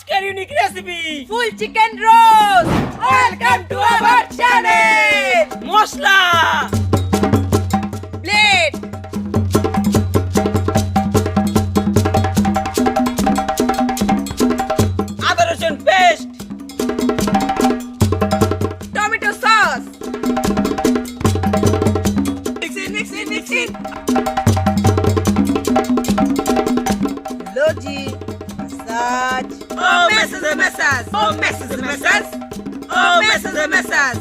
আজকের unique recipe full chicken roast. Welcome to our channel. Masala, plate, আদা রসুন paste, tomato sauce, mixing লোজি, massage, Oh, messes. Oh, messes.